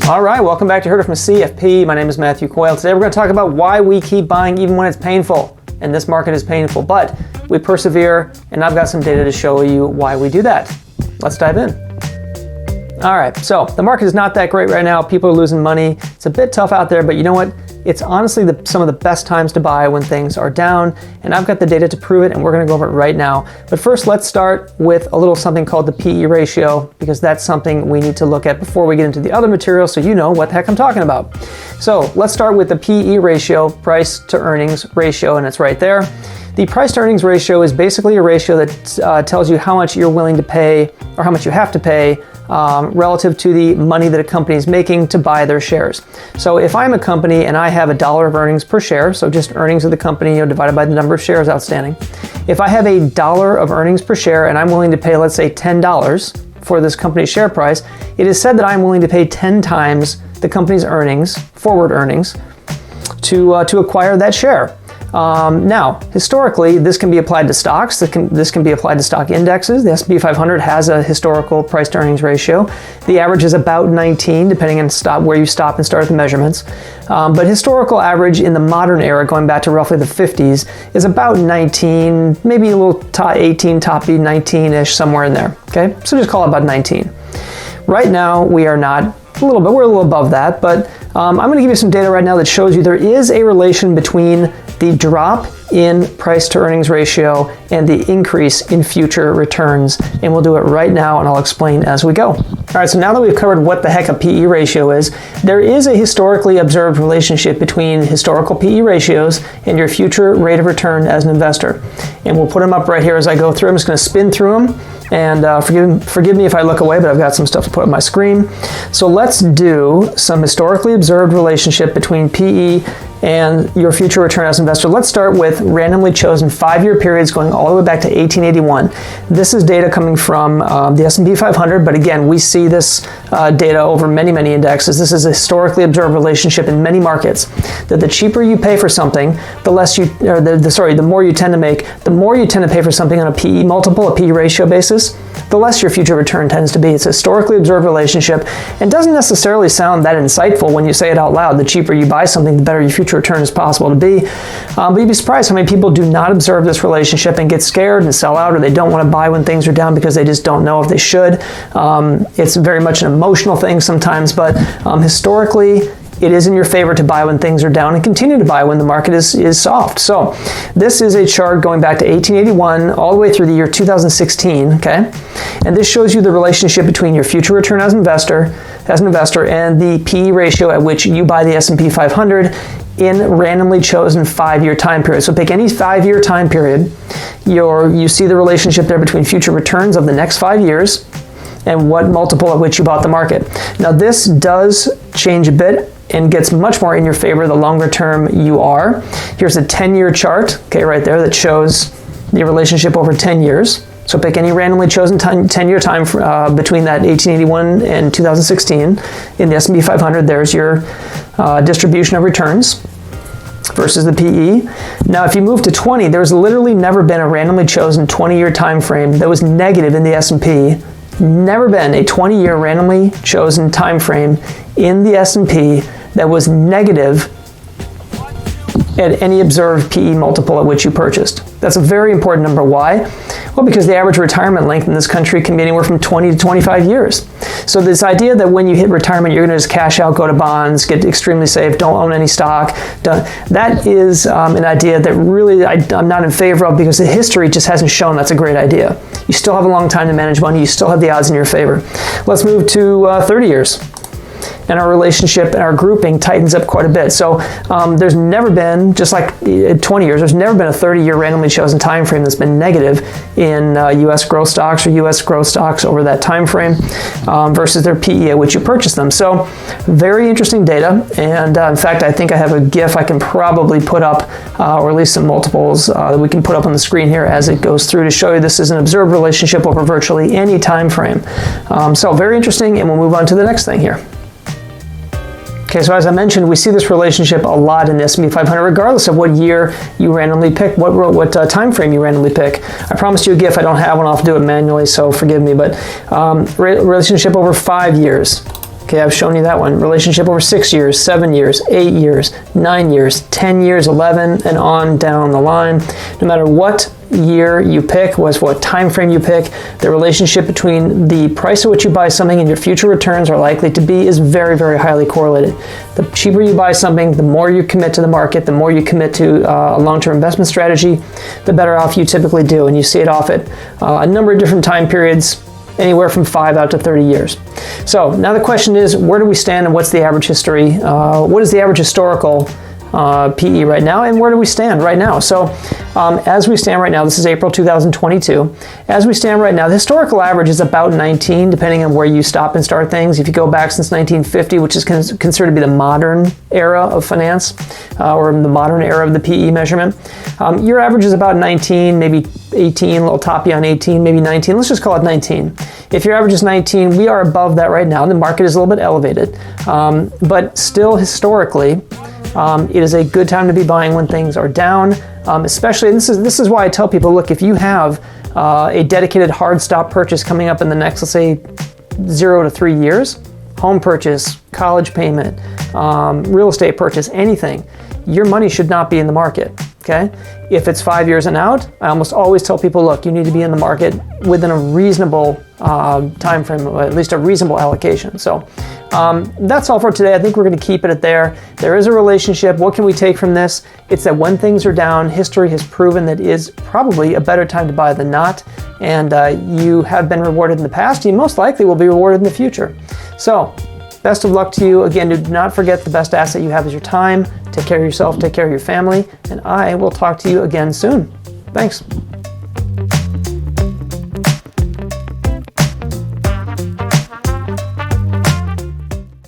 All right, welcome back to Heard It from CFP. My name is Matthew Coyle. Today we're going to talk about why we keep buying even when it's painful. And this market is painful, but we persevere, and I've got some data to show you why we do that. Let's dive in. All right, so the market is not that great right now. People are losing money. It's a bit tough out there, but you know what? It's honestly some of the best times to buy when things are down, and I've got the data to prove it, and we're gonna go over it right now. But first, let's start with a little something called the PE ratio, because that's something we need to look at before we get into the other material so you know what the heck I'm talking about. So let's start with the PE ratio, price to earnings ratio, and it's right there. The price to earnings ratio is basically a ratio that tells you how much you're willing to pay or how much you have to pay relative to the money that a company is making to buy their shares. So if I'm a company and I have $1 of earnings per share, so just earnings of the company divided by the number of shares outstanding. If I have $1 of earnings per share and I'm willing to pay, let's say $10 for this company's share price, it is said that I'm willing to pay 10 times the company's earnings, forward earnings, to acquire that share. Now, historically, this can be applied to stocks. This can be applied to stock indexes. The S&P 500 has a historical price to earnings ratio. The average is about 19, depending on where you stop and start the measurements. But historical average in the modern era, going back to roughly the 50s, is about 19, maybe a little 18, toppy 19-ish, somewhere in there. Okay, so just call it about 19. Right now, we are not. We're a little above that, but I'm going to give you some data right now that shows you there is a relation between the drop in price to earnings ratio and the increase in future returns, and we'll do it right now, and I'll explain as we go. All right, so now that we've covered what the heck a PE ratio is, there is a historically observed relationship between historical PE ratios and your future rate of return as an investor, and we'll put them up right here as I go through. I'm just going to spin through them. And forgive me if I look away, but I've got some stuff to put on my screen. So let's do some historically observed relationship between PE and your future return as an investor. Let's start with randomly chosen 5-year periods going all the way back to 1881. This is data coming from the S&P 500, but again, we see this data over many, many indexes. This is a historically observed relationship in many markets, that the cheaper you pay for something, the more you tend to make, the more you tend to pay for something on a PE multiple, a PE ratio basis, the less your future return tends to be. It's a historically observed relationship and doesn't necessarily sound that insightful when you say it out loud. The cheaper you buy something, the better your future return is possible to be. But you'd be surprised how many people do not observe this relationship and get scared and sell out, or they don't want to buy when things are down because they just don't know if they should. It's very much an emotional thing sometimes, but historically, it is in your favor to buy when things are down and continue to buy when the market is soft. So this is a chart going back to 1881 all the way through the year 2016, okay? And this shows you the relationship between your future return as an investor and the PE ratio at which you buy the S&P 500 in randomly chosen 5-year time period. So pick any 5-year time period. You see the relationship there between future returns of the next 5 years and what multiple at which you bought the market. Now this does change a bit and gets much more in your favor the longer term you are. Here's a 10-year chart, okay, right there, that shows the relationship over 10 years. So pick any randomly chosen 10-year time between that 1881 and 2016 in the S&P 500. There's your distribution of returns versus the PE. Now, if you move to 20, there's literally never been a randomly chosen 20-year time frame that was negative in the S&P. Never been a 20-year randomly chosen time frame in the S&P that was negative at any observed PE multiple at which you purchased. That's a very important number. Why? Well, because the average retirement length in this country can be anywhere from 20 to 25 years. So this idea that when you hit retirement, you're going to just cash out, go to bonds, get extremely safe, don't own any stock, that is an idea that really I'm not in favor of, because the history just hasn't shown that's a great idea. You still have a long time to manage money. You still have the odds in your favor. Let's move to 30 years. And our relationship and our grouping tightens up quite a bit. So there's never been, just like 20 years, there's never been a 30-year randomly chosen time frame that's been negative in U.S. growth stocks or U.S. growth stocks over that time frame versus their PE at which you purchase them. So very interesting data. And in fact, I think I have a GIF I can probably put up, or at least some multiples that we can put up on the screen here as it goes through to show you this is an observed relationship over virtually any time frame. So very interesting, and we'll move on to the next thing here. Okay, so as I mentioned, we see this relationship a lot in the S&P 500, regardless of what year you randomly pick, what time frame you randomly pick. I promised you a GIF. I don't have one. I'll have to do it manually, so forgive me. But relationship over 5 years. Okay, I've shown you that one. Relationship over 6 years, 7 years, 8 years, 9 years, 10 years, 11, and on down the line. No matter what year you pick, what time frame you pick, the relationship between the price at which you buy something and your future returns are likely to be is very, very highly correlated. The cheaper you buy something, the more you commit to the market, the more you commit to a long-term investment strategy, the better off you typically do. And you see it off at a number of different time periods, anywhere from 5 out to 30 years. So now the question is, where do we stand and what's the average history? What is the average historical PE right now, and where do we stand right now? So as we stand right now, this is April 2022. As we stand right now, the historical average is about 19, depending on where you stop and start things. If you go back since 1950, which is considered to be the modern era of finance, or the modern era of the PE measurement, your average is about 19, maybe 18, a little toppy on 18, maybe 19. Let's just call it 19. If your average is 19, we are above that right now. The market is a little bit elevated, but still historically, it is a good time to be buying when things are down, especially, and this is why I tell people, look, if you have a dedicated hard stop purchase coming up in the next, let's say, 0 to 3 years, home purchase, college payment, real estate purchase, anything, your money should not be in the market, okay? If it's 5 years and out, I almost always tell people, look, you need to be in the market within a reasonable time frame, or at least a reasonable allocation. So that's all for today. I think we're going to keep it at there. There is a relationship. What can we take from this? It's that when things are down, history has proven that it is probably a better time to buy than not. And you have been rewarded in the past. You most likely will be rewarded in the future. So best of luck to you. Again, do not forget the best asset you have is your time. Take care of yourself, take care of your family, and I will talk to you again soon. Thanks.